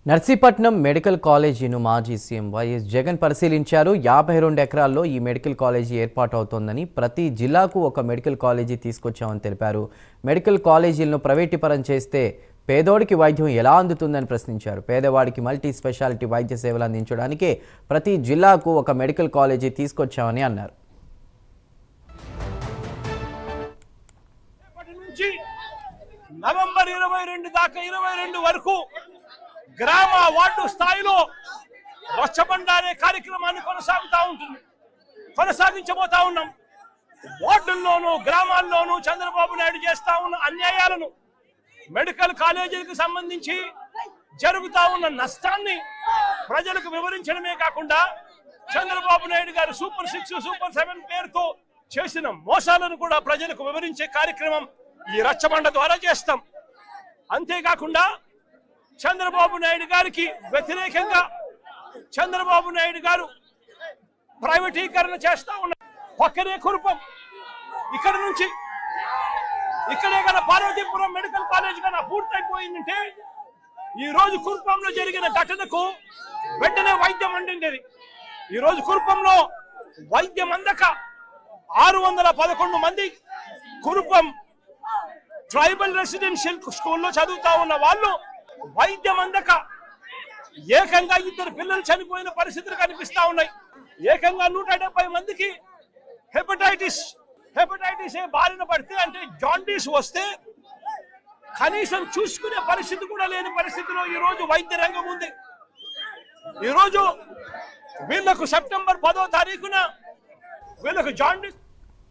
Narsipatnam medical కాలేజీను మాజీ CM YS Jagan పరిశీలించారు. 52 ఎకరాల్లో ఈ మెడికల్ కాలేజీ ఏర్పాటు అవుతోందని, ప్రతి జిల్లాకు ఒక మెడికల్ కాలేజీ తీసుకొచ్చామని తెలిపారు. మెడికల్ కాలేజీలను ప్రైవేటీకరణ చేస్తే పేదోడికి వైద్యం ఎలా అందుతుందని ప్రశ్నించారు. పేదవాడికి మల్టీ స్పెషాలిటీ వైద్య సేవలు అందించడానికే ప్రతి జిల్లాకు ఒక మెడికల్ కాలేజీ తీసుకొచ్చామని అన్నారు. నవంబర్ 22 దాకా 22 వరకు గ్రామ వార్డు స్థాయిలో రచ్చబండ అనే కార్యక్రమాన్ని కొనసాగించబోతా ఉన్నాం. వార్డుల్లోనూ గ్రామాల్లోనూ చంద్రబాబు నాయుడు చేస్తా ఉన్న అన్యాయాలను, మెడికల్ కాలేజీలకు సంబంధించి జరుగుతా ఉన్న నష్టాన్ని ప్రజలకు వివరించడమే కాకుండా చంద్రబాబు నాయుడు గారు సూపర్ 6, సూపర్ 7 పేరుతో చేసిన మోసాలను కూడా ప్రజలకు వివరించే కార్యక్రమం ఈ రచ్చబండ ద్వారా చేస్తాం. అంతేకాకుండా చంద్రబాబు నాయుడు గారికి వ్యతిరేకంగా చంద్రబాబు నాయుడు గారు ప్రైవేటీకరణ చేస్తా ఉన్న పక్కనే కురుపం, ఇక్కడ నుంచి ఇక్కడే కన్నా పార్వతీపురం మెడికల్ కాలేజ్ కన్నా పూర్తయిపోయిందంటే ఈ రోజు కురుపంలో జరిగిన ఘటనకు వెంటనే వైద్యం అందింది. ఈ రోజు కురుపంలో వైద్యం అందక 611 మంది కురుపం ట్రైబల్ రెసిడెన్షియల్ స్కూల్లో చదువుతా ఉన్న వాళ్ళు వైద్యం అందక ఏకంగా 2 పిల్లలు చనిపోయిన పరిస్థితులు కనిపిస్తా ఉన్నాయి. ఏకంగా 170 మందికి హెపటైటిస్ ఏ బారిన పడితే, అంటే జాండీస్ వస్తే కనీసం చూసుకునే పరిస్థితి కూడా లేని పరిస్థితిలో ఈ రోజు వైద్య రంగం ఉంది. ఈ రోజు వీళ్లకు సెప్టెంబర్ 10వ తారీఖున వీళ్ళకు జాండీస్